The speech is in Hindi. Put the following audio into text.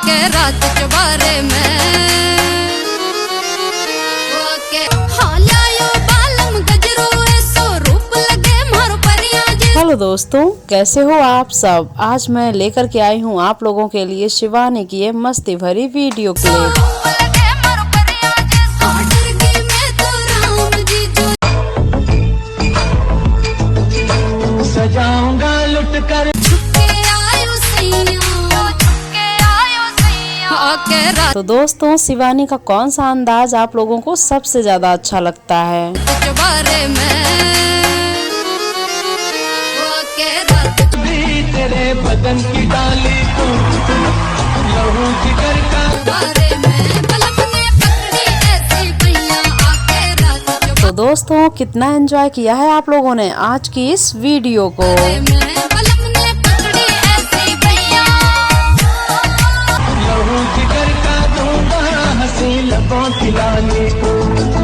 आके रात चबारे में हेलो दोस्तों, कैसे हो आप सब। आज मैं लेकर के आई हूँ आप लोगों के लिए शिवानी की ये मस्ती भरी वीडियो क्लिप। सजाऊंगा लुट कर तो दोस्तों, शिवानी का कौन सा अंदाज आप लोगों को सबसे ज्यादा अच्छा लगता है। तेरे बदन की डाली को लहू जिगर का। तो दोस्तों, कितना एंजॉय किया है आप लोगों ने आज की इस वीडियो को। लहू जिगर का दूंगा हंसी लबों की लाली को।